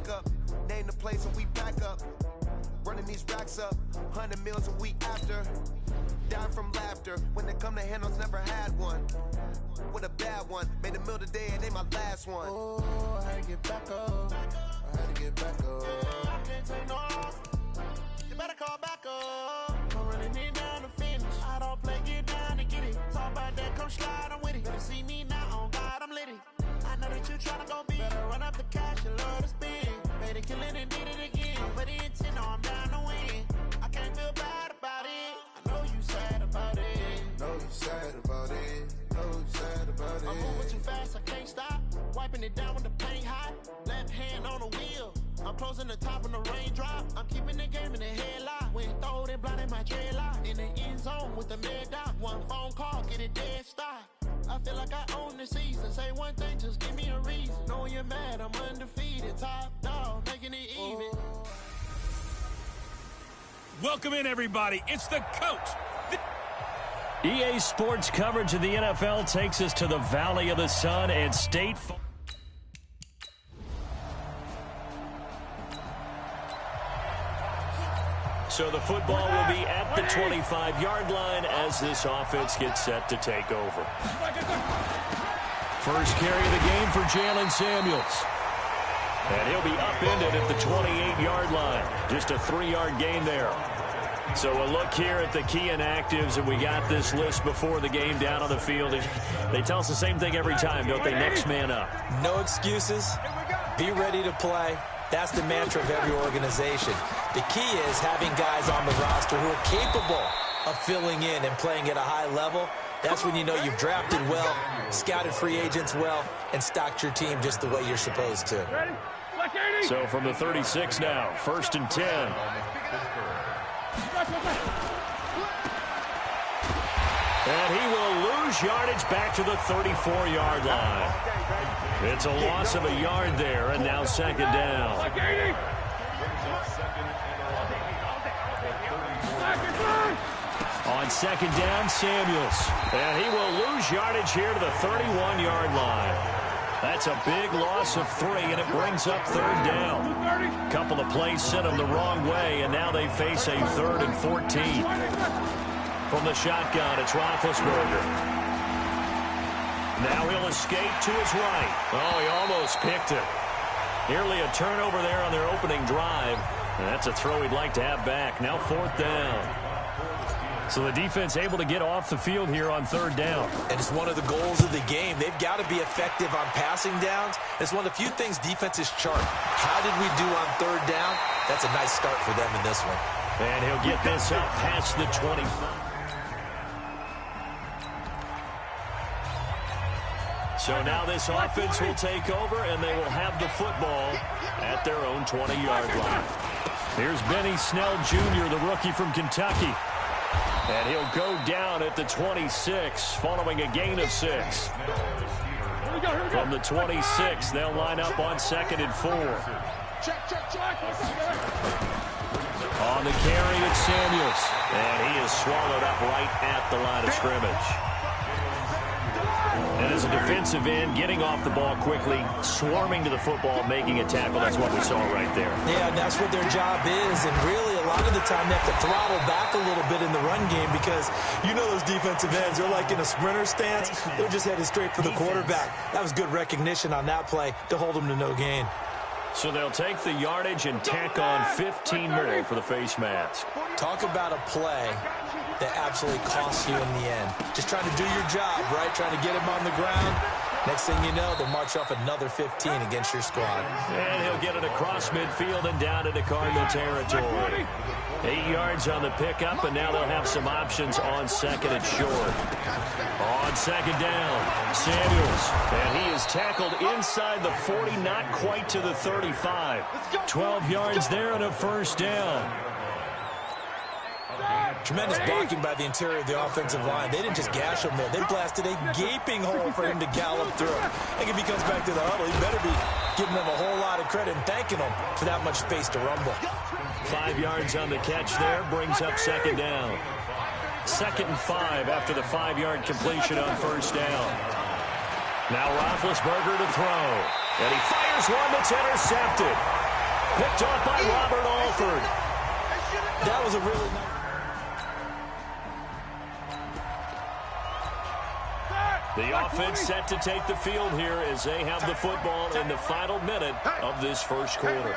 backup. Name the place and we back up. Running these racks up, 100 meals a week after. Dying from laughter, when they come to handles, never had one. With a bad one, made a meal today, it ain't my last one. Oh, I had to get back up, I had to get back up. I can't take no loss, you better call back up. I'm running it down to finish, I don't play, get down to get it. Talk about that, come slide, I'm with it. Better see me now, on God, I'm litty. I know that you tryna go big, better run up the cash, you love to spend. Made it, kill it, and did it again. But the intent, no, I'm down to win. I can't feel bad about it. I know you sad about it. Know you sad about it. Know you sad about it. I'm moving too fast, I can't stop. Wiping it down with the paint hot. Left hand on the wheel. I'm closing the top on the raindrop. I'm keeping the game in the headlock. When throwed and blinded my dreadlock. In the end zone with the mad dot. One phone call, get it dead stop. I feel like I own the season. Say one thing, just give me a reason. Knowing you're mad, I'm undefeated. Top dog, making it even. Welcome in, everybody. It's the coach. EA Sports coverage of the NFL takes us to the Valley of the Sun and State Farm. So the football will be at the 25-yard line as this offense gets set to take over. First carry of the game for Jalen Samuels. And he'll be upended at the 28-yard line. Just a 3-yard gain there. So a look here at the key inactives, and we got this list before the game down on the field. They tell us the same thing every time, don't they? Next man up. No excuses. Be ready to play. That's the mantra of every organization. The key is having guys on the roster who are capable of filling in and playing at a high level. That's when you know you've drafted well, scouted free agents well, and stocked your team just the way you're supposed to. So from the 36 now, 1st and 10. And he will lose yardage back to the 34-yard line. It's a loss of a yard there, and now 2nd down. On 2nd down, Samuels. And he will lose yardage here to the 31-yard line. That's a big loss of 3, and it brings up 3rd down. Couple of plays sent them the wrong way, and now they face a 3rd and 14. From the shotgun, it's Roethlisberger. Now he'll escape to his right. Oh, he almost picked it. Nearly a turnover there on their opening drive. And that's a throw he'd like to have back. Now 4th down. So the defense able to get off the field here on 3rd down. And it's one of the goals of the game. They've got to be effective on passing downs. It's one of the few things defenses chart. How did we do on 3rd down? That's a nice start for them in this one. And he'll get this up past the 25. So now this offense will take over, and they will have the football at their own 20-yard line. Here's Benny Snell Jr., the rookie from Kentucky. And he'll go down at the 26, following a gain of 6. From the 26, they'll line up on 2nd and 4. On the carry, it's Samuels. And he is swallowed up right at the line of scrimmage. And as a defensive end, getting off the ball quickly, swarming to the football, making a tackle, that's what we saw right there. Yeah, and that's what their job is. And really, a lot of the time, they have to throttle back a little bit in the run game because you know those defensive ends, they're like in a sprinter stance. They're just headed straight for the quarterback. That was good recognition on that play to hold them to no gain. So they'll take the yardage and tack on 15 more for the face mask. Talk about a play that absolutely costs you in the end. Just trying to do your job, right? Trying to get him on the ground. Next thing you know, they'll march off another 15 against your squad. And he'll get it across midfield and down into Cardinal territory. 8 yards on the pickup, and now they'll have some options on 2nd and short. On 2nd down, Samuels. And he is tackled inside the 40, not quite to the 35. 12 yards there and a 1st down. Tremendous blocking by the interior of the offensive line. They didn't just gash him there. They blasted a gaping hole for him to gallop through. I think if he comes back to the huddle, he better be giving them a whole lot of credit and thanking them for that much space to rumble. 5 yards on the catch there, brings up 2nd down. 2nd and 5 after the 5-yard completion on 1st down. Now Roethlisberger to throw. And he fires one that's intercepted. Picked off by Robert Alford. That was a really nice... The offense set to take the field here as they have the football in the final minute of this first quarter.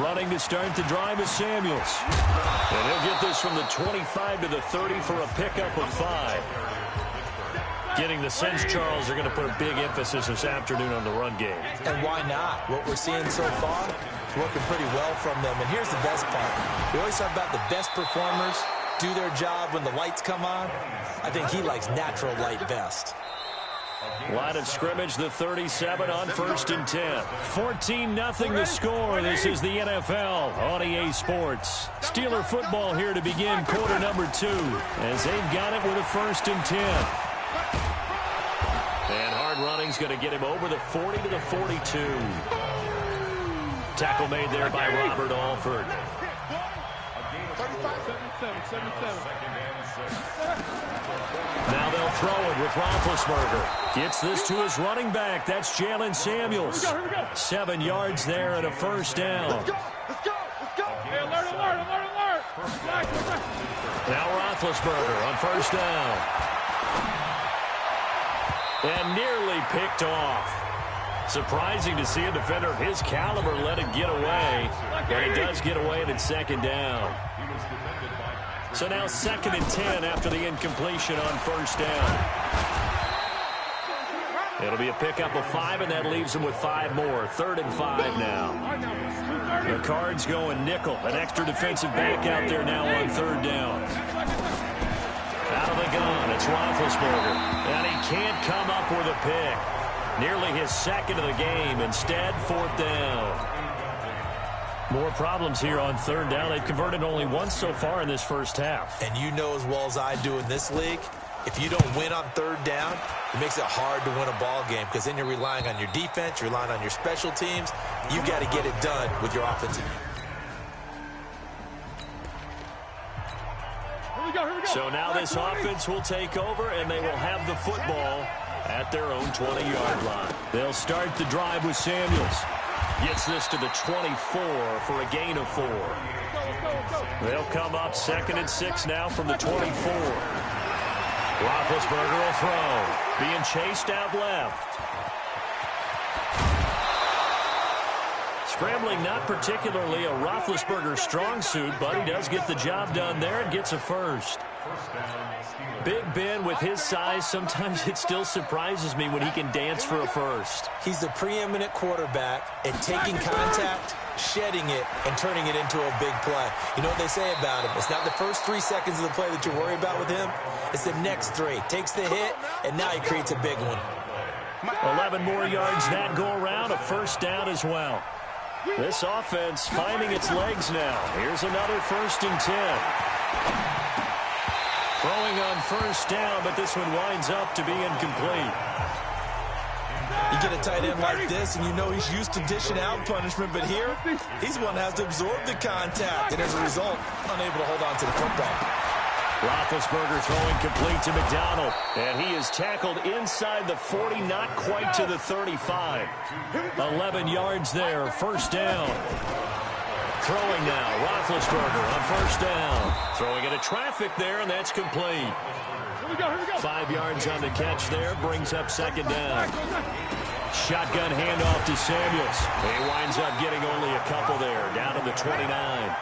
Running to start the drive is Samuels. And he'll get this from the 25 to the 30 for a pickup of 5. Getting the sense, Charles, they're going to put a big emphasis this afternoon on the run game. And why not? What we're seeing so far is working pretty well from them. And here's the best part. We always talk about the best performers do their job when the lights come on. I think he likes natural light best. Line of scrimmage, the 37 on 1st and 10. 14-0 the score. This is the NFL on EA Sports. Steeler football here to begin quarter number 2 as they've got it with a 1st and 10. And hard running's going to get him over the 40 to the 42. Tackle made there by Robert Alford. Now they'll throw it with Roethlisberger. Gets this to his running back. That's Jalen Samuels. 7 yards there and a 1st down. Let's go. Hey, alert. Now Roethlisberger on 1st down. And nearly picked off. Surprising to see a defender of his caliber let it get away. But it does get away and it's 2nd down. So now 2nd and 10 after the incompletion on 1st down. It'll be a pickup of 5, and that leaves them with 5 more. 3rd and 5 now. The Cards going nickel. An extra defensive back out there now on 3rd down. Out of the gun, it's Roethlisberger. And he can't come up with a pick. Nearly his 2nd of the game. Instead, 4th down. More problems here on 3rd down. They've converted only once so far in this first half. And you know as well as I do in this league, if you don't win on 3rd down, it makes it hard to win a ball game because then you're relying on your defense, you're relying on your special teams. You've got to get it done with your offensive. Here we go. So now this offense will take over, and they will have the football at their own 20-yard line. They'll start the drive with Samuels. Gets this to the 24 for a gain of 4. They'll come up 2nd and 6 now from the 24. Roethlisberger will throw. Being chased out left. Scrambling not particularly a Roethlisberger strong suit, but he does get the job done there and gets a 1st. Big Ben, with his size, sometimes it still surprises me when he can dance for a 1st. He's the preeminent quarterback at taking contact, shedding it, and turning it into a big play. You know what they say about him? It's not the first 3 seconds of the play that you worry about with him. It's the next 3. Takes the hit, and now he creates a big one. 11 more yards that go around, a 1st down as well. This offense finding its legs now. Here's another 1st and 10. Throwing on 1st down, but this one winds up to be incomplete. You get a tight end like this, and you know he's used to dishing out punishment, but here, he's one that has to absorb the contact, and as a result, unable to hold on to the football. Roethlisberger throwing complete to McDonald, and he is tackled inside the 40, not quite to the 35. 11 yards there, 1st down. Throwing now, Roethlisberger on 1st down. Throwing into traffic there, and that's complete. Here we go. 5 yards on the catch there, brings up 2nd down. Shotgun handoff to Samuels. He winds up getting only a couple there, down to the 29.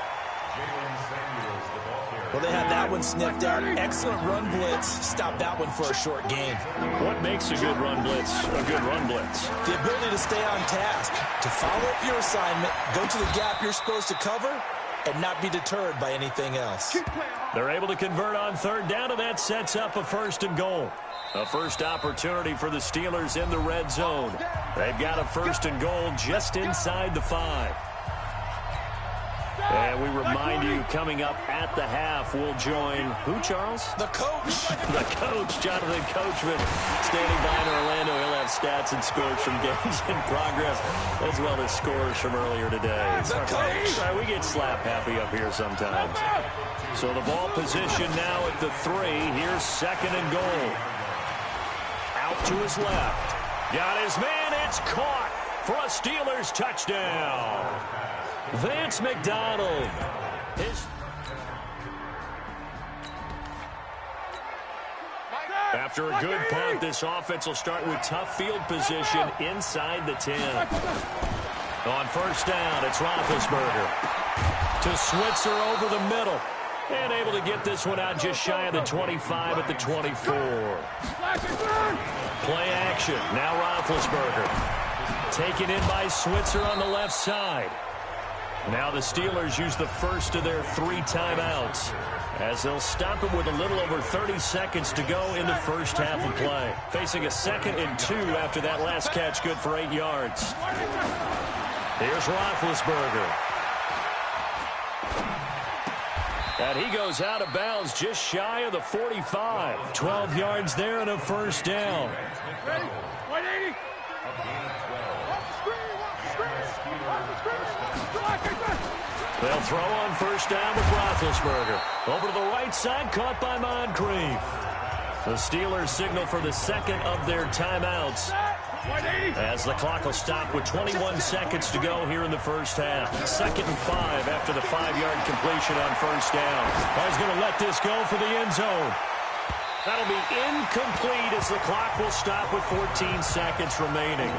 Well, they had that one sniffed out. Excellent run blitz. Stop that one for a short gain. What makes a good run blitz a good run blitz? The ability to stay on task, to follow up your assignment, go to the gap you're supposed to cover, and not be deterred by anything else. They're able to convert on 3rd down, and that sets up a 1st and goal. A first opportunity for the Steelers in the red zone. They've got a 1st and goal just inside the 5. And we remind you, coming up at the half, we'll join who, Charles? The coach. The coach, Jonathan Coachman, standing by in Orlando. He'll have stats and scores from games in progress, as well as scores from earlier today. The coach. Sorry, we get slap happy up here sometimes. So the ball position now at the 3. Here's 2nd and goal. Out to his left. Got his man. It's caught. for a Steelers touchdown. Vance McDonald. After a good punt, this offense will start with tough field position inside the 10. On first down, it's Roethlisberger to Switzer over the middle. And able to get this one out just shy of the 25 at the 24. Play action. Now Roethlisberger. Taken in by Switzer on the left side. Now the Steelers use the first of their 3 timeouts, as they'll stop it with a little over 30 seconds to go in the first half of play. Facing a 2nd and 2 after that last catch, good for 8 yards. Here's Roethlisberger. And he goes out of bounds just shy of the 45. 12 yards there and a first down. Ready? 180. They'll throw on first down with Roethlisberger. Over to the right side, caught by Moncrief. The Steelers signal for the 2nd of their timeouts, as the clock will stop with 21 seconds to go here in the first half. 2nd and 5 after the 5-yard completion on first down. He's going to let this go for the end zone. That'll be incomplete as the clock will stop with 14 seconds remaining.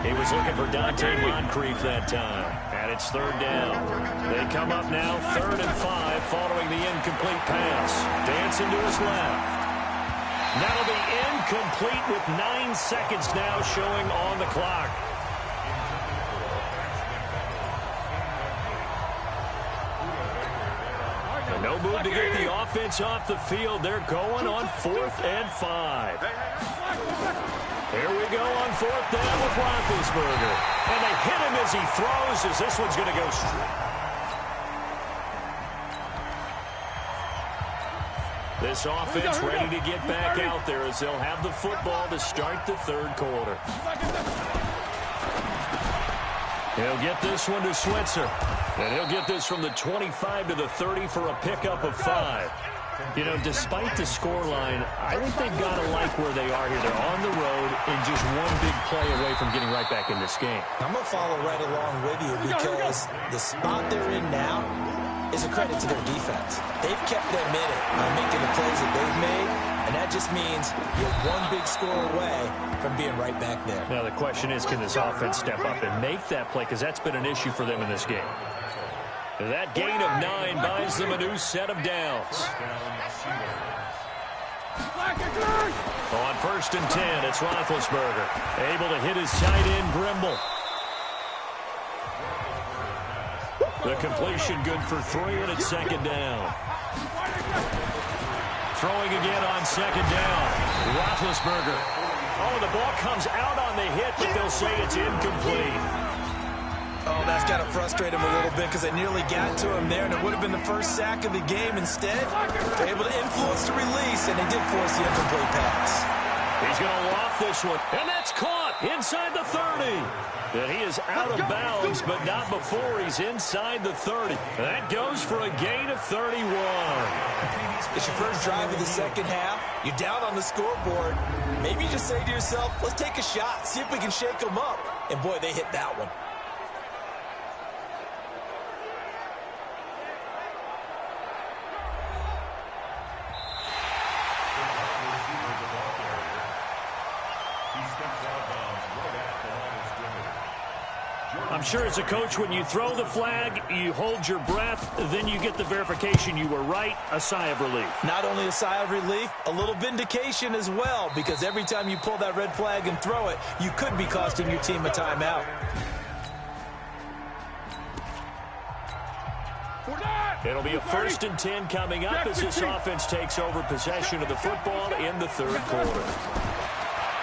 He was looking for Dante Moncrief that time. And it's 3rd down. They come up now 3rd and 5 following the incomplete pass. Dancing to his left. That'll be incomplete with 9 seconds now showing on the clock. And no move to get the offense off the field. They're going on 4th and 5. Here we go on 4th down with Roethlisberger. And they hit him as he throws, as this one's going to go straight. This offense ready to get back out there as they'll have the football to start the 3rd quarter. He'll get this one to Switzer. And he'll get this from the 25 to the 30 for a pickup of 5. You know, despite the scoreline, I think they've got to like where they are here. They're on the road and just one big play away from getting right back in this game. I'm going to follow right along with you because the spot they're in now is a credit to their defense. They've kept them in it by making the plays that they've made, and that just means you're one big score away from being right back there. Now the question is, can this offense step up and make that play? Because that's been an issue for them in this game. That gain of 9 buys them a new set of downs. On 1st and 10, it's Roethlisberger. Able to hit his tight end, Grimble. The completion good for 3, and it's 2nd down. Throwing again on 2nd down. Roethlisberger. Oh, the ball comes out on the hit, but they'll say it's incomplete. Oh, that's got to frustrate him a little bit because they nearly got to him there, and it would have been the first sack of the game. Instead, they're able to influence the release, and they did force the incomplete pass. He's going to loft this one, and that's caught inside the 30. And he is out of bounds, but not before he's inside the 30. That goes for a gain of 31. It's your first drive of the 2nd half. You're down on the scoreboard. Maybe you just say to yourself, let's take a shot, see if we can shake them up. And, boy, they hit that one. I'm sure as a coach, when you throw the flag, you hold your breath, then you get the verification you were right, a sigh of relief. Not only a sigh of relief, a little vindication as well, because every time you pull that red flag and throw it, you could be costing your team a timeout. It'll be a 1st and 10 coming up as this offense takes over possession of the football in the 3rd quarter.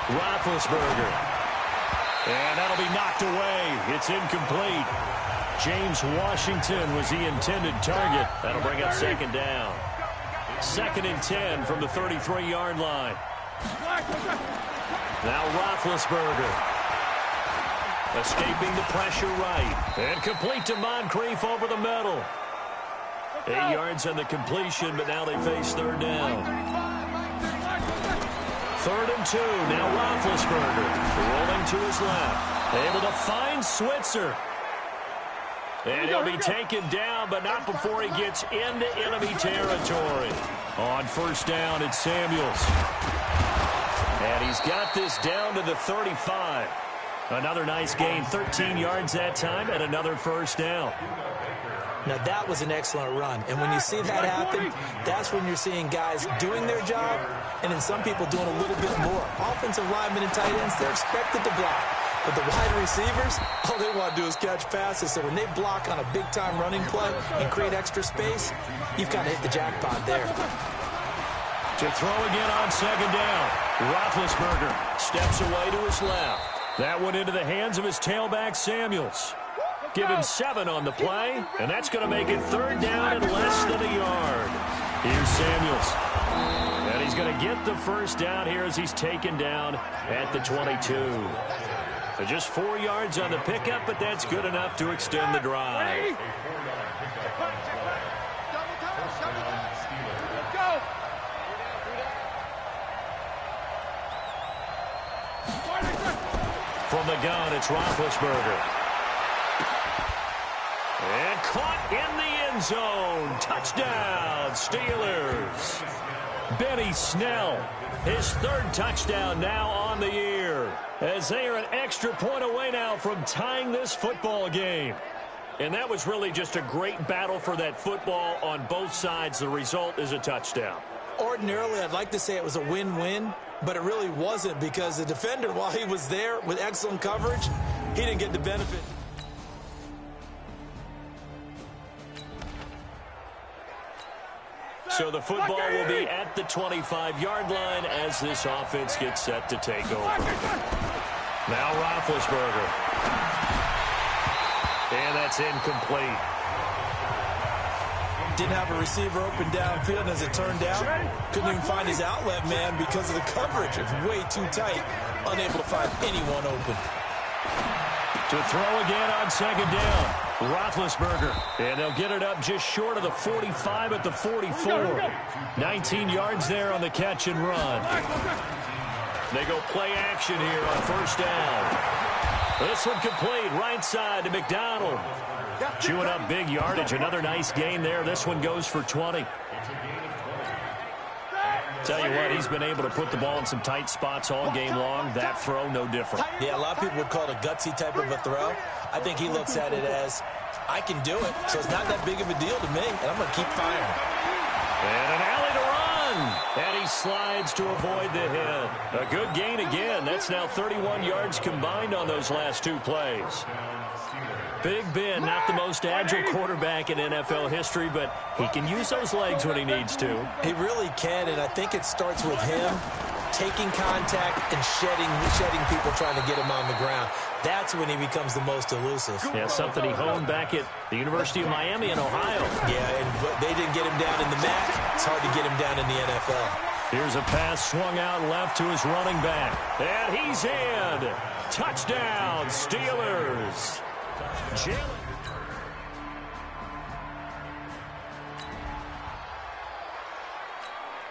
Roethlisberger. And that'll be knocked away. It's incomplete. James Washington was the intended target. That'll bring up 2nd down. 2nd and 10 from the 33-yard line. Now Roethlisberger. Escaping the pressure right. And complete to Moncrief over the middle. 8 yards on the completion, but now they face 3rd down. 3rd and 2. Now Roethlisberger rolling to his left. Able to find Switzer. And he'll be taken down, but not before he gets into enemy territory. On first down, it's Samuels. And he's got this down to the 35. Another nice gain, 13 yards that time, and another first down. Now, that was an excellent run. And when you see that happen, that's when you're seeing guys doing their job and then some people doing a little bit more. Offensive linemen and tight ends, they're expected to block. But the wide receivers, all they want to do is catch passes. So when they block on a big-time running play and create extra space, you've kind of hit the jackpot there. To throw again on second down. Roethlisberger steps away to his left. That went into the hands of his tailback, Samuels. Give him 7 on the play, and that's going to make it third down and less than a yard. Here's Samuels. And he's going to get the first down here as he's taken down at the 22. So just 4 yards on the pickup, but that's good enough to extend the drive. From the gun, it's Roethlisberger. And caught in the end zone. Touchdown, Steelers. Benny Snell, his third touchdown now on the year, as they are an extra point away now from tying this football game. And that was really just a great battle for that football on both sides. The result is a touchdown. Ordinarily, I'd like to say it was a win-win, but it really wasn't because the defender, while he was there with excellent coverage, he didn't get the benefit. So the football will be at the 25-yard line as this offense gets set to take over. Now Roethlisberger. And that's incomplete. Didn't have a receiver open downfield, and as it turned out, couldn't even find his outlet man because of the coverage. It's way too tight, unable to find anyone open. To throw again on second down. Roethlisberger, and they'll get it up just short of the 45 at the 44. 19 yards there on the catch and run. They go play action here on first down. This one complete, right side to McDonald. Chewing up big yardage, another nice gain there. This one goes for 20. Tell you what, he's been able to put the ball in some tight spots all game long. That throw, no different. Yeah, a lot of people would call it a gutsy type of a throw. I think he looks at it as, I can do it, so it's not that big of a deal to me, and I'm going to keep firing. And an alley to run. And he slides to avoid the hit. A good gain again. That's now 31 yards combined on those last 2 plays. Big Ben, not the most agile quarterback in NFL history, but he can use those legs when he needs to. He really can, and I think it starts with him taking contact and shedding people trying to get him on the ground. That's when he becomes the most elusive. Yeah, something he honed back at the University of Miami in Ohio. Yeah, and they didn't get him down in the MAC. It's hard to get him down in the NFL. Here's a pass swung out left to his running back. And he's in. Touchdown, Steelers.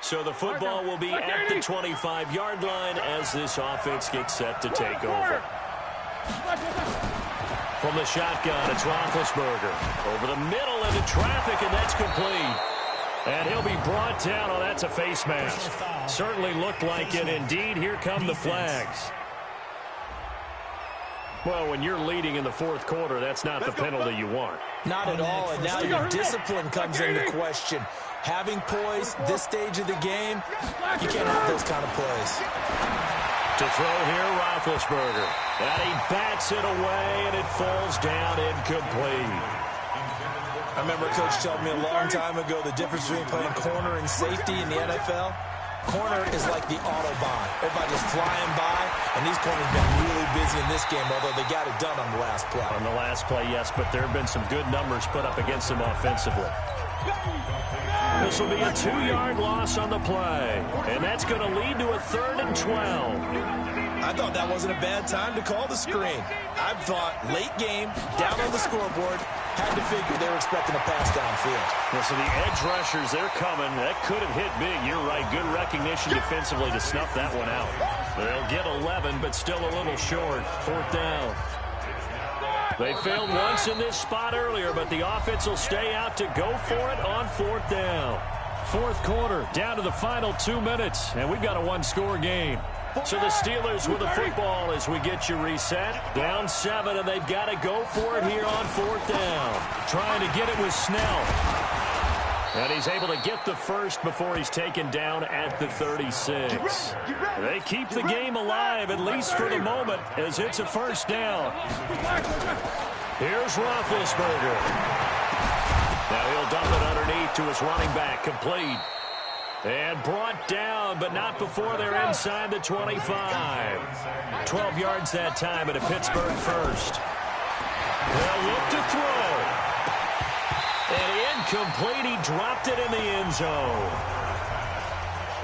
So the football will be at the 25-yard line as this offense gets set to take over. From the shotgun, it's Roethlisberger. Over the middle into traffic, and that's complete. And he'll be brought down. Oh, that's a face mask. Certainly looked like it. Indeed, here come the flags. Well, when you're leading in the fourth quarter, that's not the penalty you want. Not at all, and now your discipline comes into question. Having poise this stage of the game, you can't have those kind of plays. To throw here, Roethlisberger. And he bats it away, and it falls down incomplete. I remember Coach told me a long time ago the difference between playing corner and safety in the NFL. Corner is like the Autobahn. Everybody just flying by, and these corners have been really busy in this game, although they got it done on the last play. On the last play, yes, but there have been some good numbers put up against them offensively. This will be a 2-yard loss on the play, and that's going to lead to a 3rd and 12. I thought that wasn't a bad time to call the screen. I thought late game, down on the scoreboard, had to figure they were expecting a pass downfield. Well, so the edge rushers, they're coming. That could have hit big. You're right. Good recognition defensively to snuff that one out. They'll get 11, but still a little short. 4th down. They failed once in this spot earlier, but the offense will stay out to go for it on 4th down. 4th quarter, down to the final 2 minutes, and we've got a one-score game. So the Steelers with the football as we get you reset. Down 7, and they've got to go for it here on 4th down. Trying to get it with Snell. And he's able to get the first before he's taken down at the 36. They keep the game alive, at least for the moment, as it's a 1st down. Here's Roethlisberger. Now he'll dump it underneath to his running back, complete. And brought down, but not before they're inside the 25. 12 yards that time at a Pittsburgh first. They'll look to throw. And incomplete, he dropped it in the end zone.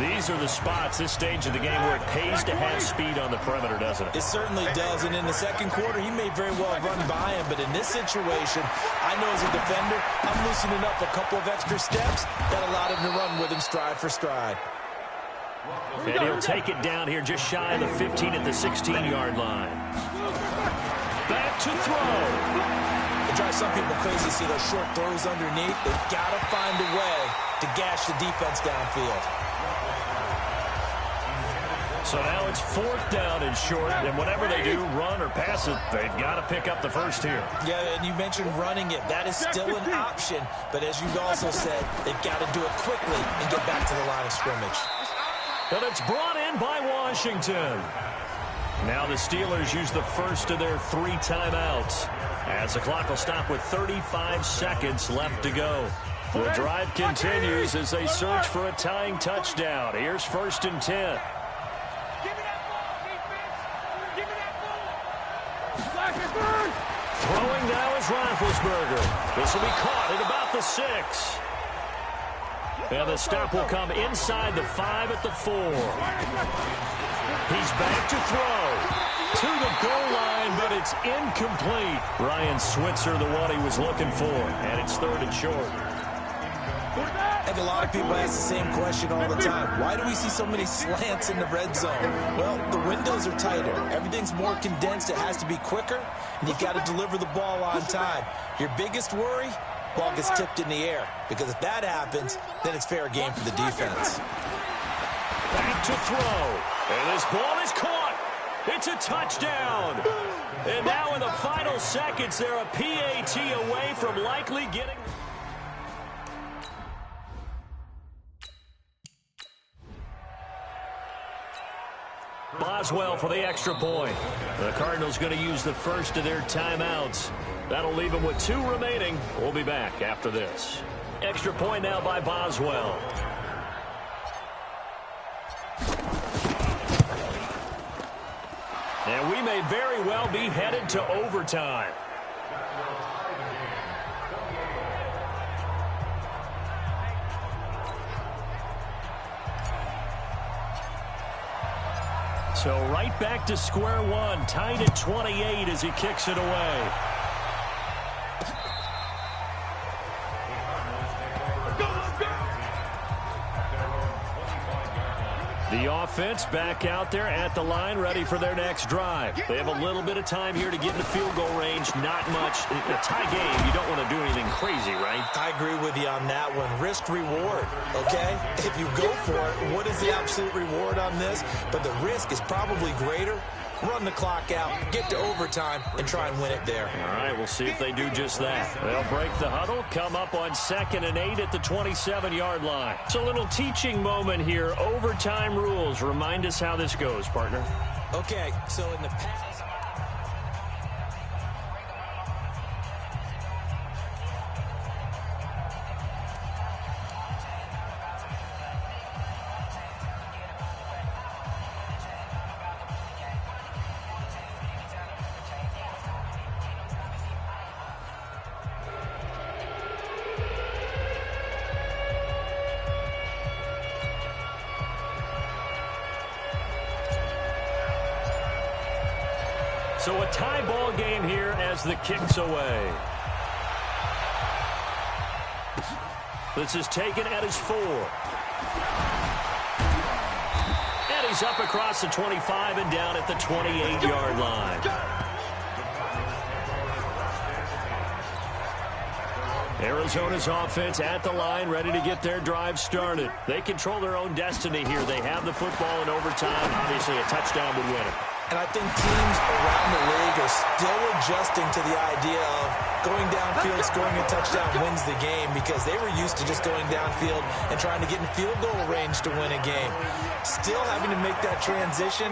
These are the spots, this stage of the game, where it pays to have speed on the perimeter, doesn't it? It certainly does, and in the second quarter, he may very well run by him, but in this situation, I know as a defender, I'm loosening up a couple of extra steps that allowed him to run with him stride for stride. And he'll take it down here just shy of the 15 at the 16-yard line. Back to throw. It drives some people crazy to see those short throws underneath. They've got to find a way to gash the defense downfield. So now it's 4th down and short, and whatever they do, run or pass it, they've got to pick up the first here. Yeah, and you mentioned running it. That is still an option, but as you've also said, they've got to do it quickly and get back to the line of scrimmage. And it's brought in by Washington. Now the Steelers use the first of their 3 timeouts, as the clock will stop with 35 seconds left to go. The drive continues as they search for a tying touchdown. Here's 1st and 10. Throwing now is Roethlisberger. This will be caught at about the 6. And the stop will come inside the 5 at the 4. He's back to throw. To the goal line, but it's incomplete. Ryan Switzer, the one he was looking for. And it's 3rd and short. I think a lot of people ask the same question all the time. Why do we see so many slants in the red zone? Well, the windows are tighter. Everything's more condensed. It has to be quicker, and you've got to deliver the ball on time. Your biggest worry? Ball gets tipped in the air, because if that happens, then it's fair game for the defense. Back to throw. And this ball is caught. It's a touchdown. And now in the final seconds, they're a PAT away from likely getting... Boswell for the extra point. The Cardinals going to use the first of their timeouts. That'll leave them with 2 remaining. We'll be back after this. Extra point now by Boswell. And we may very well be headed to overtime. So right back to square one, tied at 28 as he kicks it away. The offense back out there at the line, ready for their next drive. They have a little bit of time here to get in the field goal range. Not much. A tie game, you don't want to do anything crazy, right? I agree with you on that one. Risk reward, okay? If you go for it, what is the absolute reward on this? But the risk is probably greater. Run the clock out, get to overtime, and try and win it there. All right, we'll see if they do just that. They'll break the huddle, come up on 2nd and 8 at the 27-yard line. It's a little teaching moment here. Overtime rules. Remind us how this goes, partner. Okay, so in the past... So a tie ball game here as the kick's away. This is taken at his 4. And he He's up across the 25 and down at the 28-yard line. Arizona's offense at the line, ready to get their drive started. They control their own destiny here. They have the football in overtime. Obviously, a touchdown would win it. And I think teams around the league are still adjusting to the idea of going downfield, scoring a touchdown wins the game, because they were used to just going downfield and trying to get in field goal range to win a game. Still having to make that transition.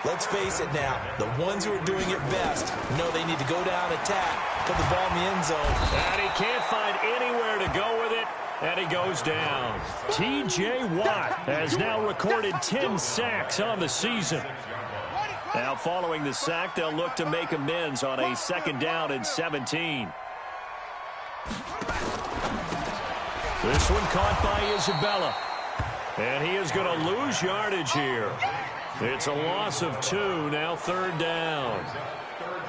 Let's face it now, the ones who are doing it best know they need to go down, attack, put the ball in the end zone. And he can't find anywhere to go with it, and he goes down. T.J. Watt has now recorded 10 sacks on the season. Now, following the sack, they'll look to make amends on a 2nd down and 17. This one caught by Isabella. And he is going to lose yardage here. It's a loss of 2, now 3rd down.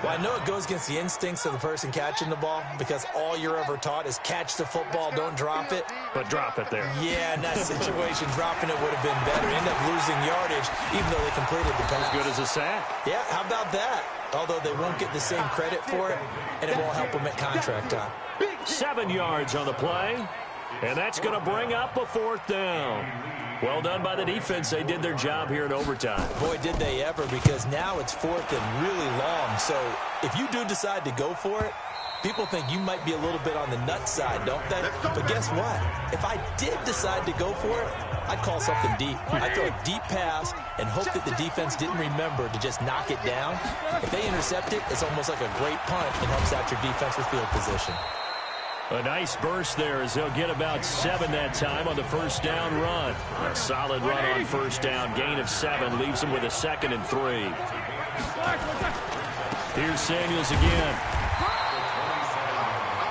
Well, I know it goes against the instincts of the person catching the ball, because all you're ever taught is catch the football, don't drop it. But drop it there. Yeah, in that situation, dropping it would have been better. End up losing yardage, even though they completed the pass. As good as a sack. Yeah, how about that? Although they won't get the same credit for it, and it won't help them at contract time. 7 yards on the play, and that's going to bring up a 4th down. Well done by the defense. They did their job here in overtime. Boy, did they ever, because now it's 4th and really long. So if you do decide to go for it, people think you might be a little bit on the nut side, don't they? But guess what? If I did decide to go for it, I'd call something deep. I'd throw a deep pass and hope that the defense didn't remember to just knock it down. If they intercept it, it's almost like a great punt. It helps out your defense with field position. A nice burst there as they'll get about 7 that time on the 1st down run. A solid run on 1st down. Gain of 7 leaves them with a 2nd and 3. Here's Samuels again.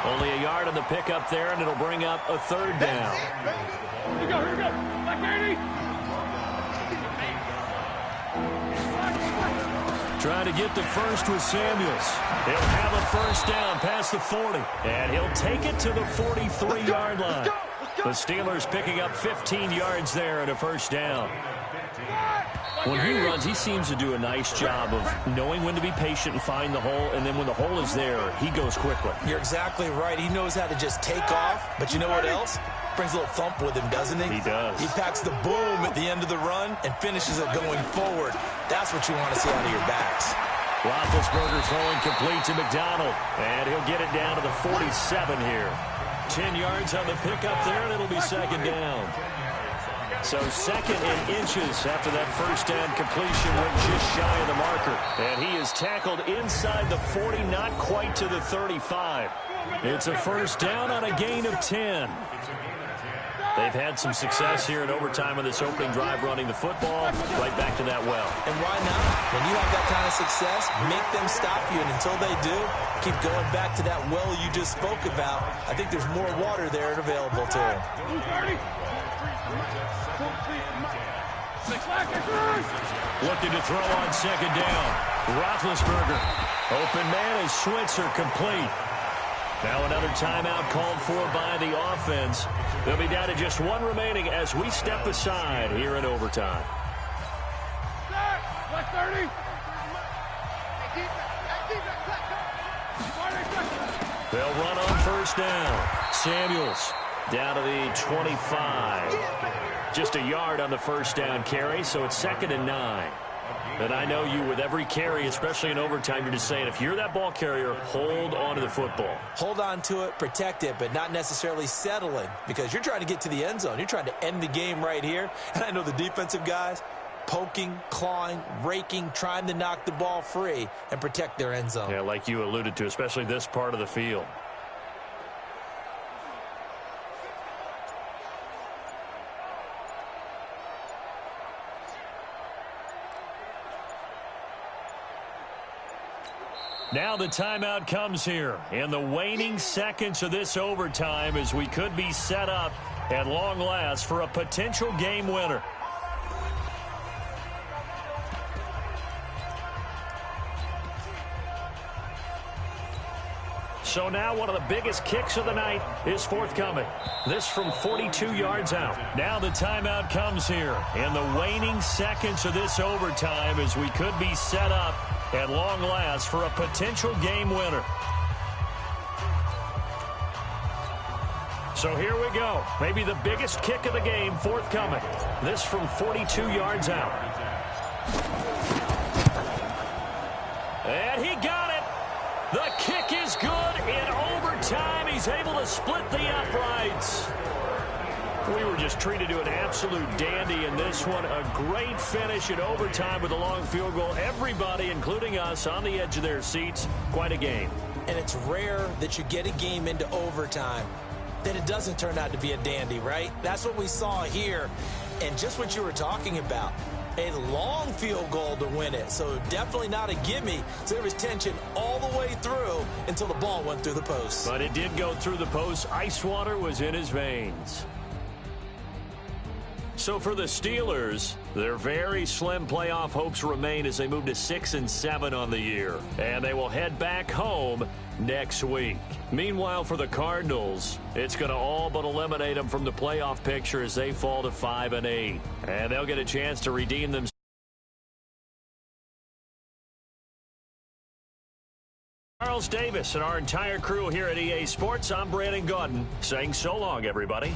Only a yard on the pickup there, and it'll bring up a 3rd down. Here we go. Back 80. Trying to get the first with Samuels. He'll have a 1st down past the 40. And he'll take it to the 43-yard line. The Steelers picking up 15 yards there and a 1st down. When he runs, he seems to do a nice job of knowing when to be patient and find the hole. And then when the hole is there, he goes quickly. You're exactly right. He knows how to just take off. But you know what else? Brings a little thump with him, doesn't he? He does. He packs the boom at the end of the run and finishes it going forward. That's what you want to see out of your backs. Roethlisberger throwing complete to McDonald. And he'll get it down to the 47 here. 10 yards on the pickup there, and it'll be 2nd down. So 2nd and inches after that 1st down completion went just shy of the marker. And he is tackled inside the 40, not quite to the 35. It's a 1st down on a gain of 10. They've had some success here in overtime on this opening drive running the football right back to that well. And why not? When you have that kind of success, make them stop you. And until they do, keep going back to that well you just spoke about. I think there's more water there and available to them. Looking to throw on 2nd down. Roethlisberger. Open man is Switzer complete. Now another timeout called for by the offense. They'll be down to just 1 remaining as we step aside here in overtime. They'll run on 1st down. Samuels down to the 25. Just a yard on the 1st down carry, so it's 2nd and 9. And I know you, with every carry, especially in overtime, you're just saying, if you're that ball carrier, hold on to the football. Hold on to it, protect it, but not necessarily settling, because you're trying to get to the end zone. You're trying to end the game right here. And I know the defensive guys, poking, clawing, raking, trying to knock the ball free and protect their end zone. Yeah, like you alluded to, especially this part of the field. Now the timeout comes here in the waning seconds of this overtime as we could be set up at long last for a potential game winner. So now one of the biggest kicks of the night is forthcoming. This from 42 yards out. Now the timeout comes here in the waning seconds of this overtime as we could be set up at long last for a potential game winner. So here we go. Maybe the biggest kick of the game forthcoming. This from 42 yards out. And he got it. The kick is good in overtime. He's able to split the uprights. We were just treated to an absolute dandy in this one. A great finish in overtime with a long field goal. Everybody, including us, on the edge of their seats. Quite a game. And it's rare that you get a game into overtime that it doesn't turn out to be a dandy, right? That's what we saw here. And just what you were talking about, a long field goal to win it. So definitely not a gimme. So there was tension all the way through until the ball went through the post. But it did go through the post. Ice water was in his veins. So for the Steelers, their very slim playoff hopes remain as they move to 6-7 on the year. And they will head back home next week. Meanwhile, for the Cardinals, it's going to all but eliminate them from the playoff picture as they fall to 5-8. And they'll get a chance to redeem themselves. Charles Davis and our entire crew here at EA Sports, I'm Brandon Gaudin, saying so long, everybody.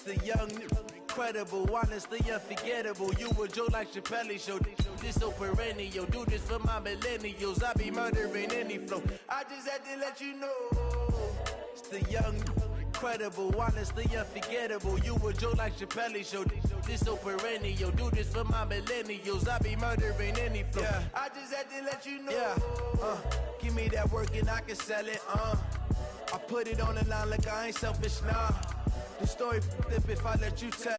The young, incredible, honestly unforgettable. You a Joe like Chappelle show. This so perennial. Do this for my millennials. I be murdering any flow. I just had to let you know. It's the young, incredible, honestly unforgettable. You a Joe like Chappelle show. This so perennial. Do this for my millennials. I be murdering any flow. Yeah. I just had to let you know. Yeah. Give me that work and I can sell it. I put it on the line like I ain't selfish, nah. The story flip if I let you tell.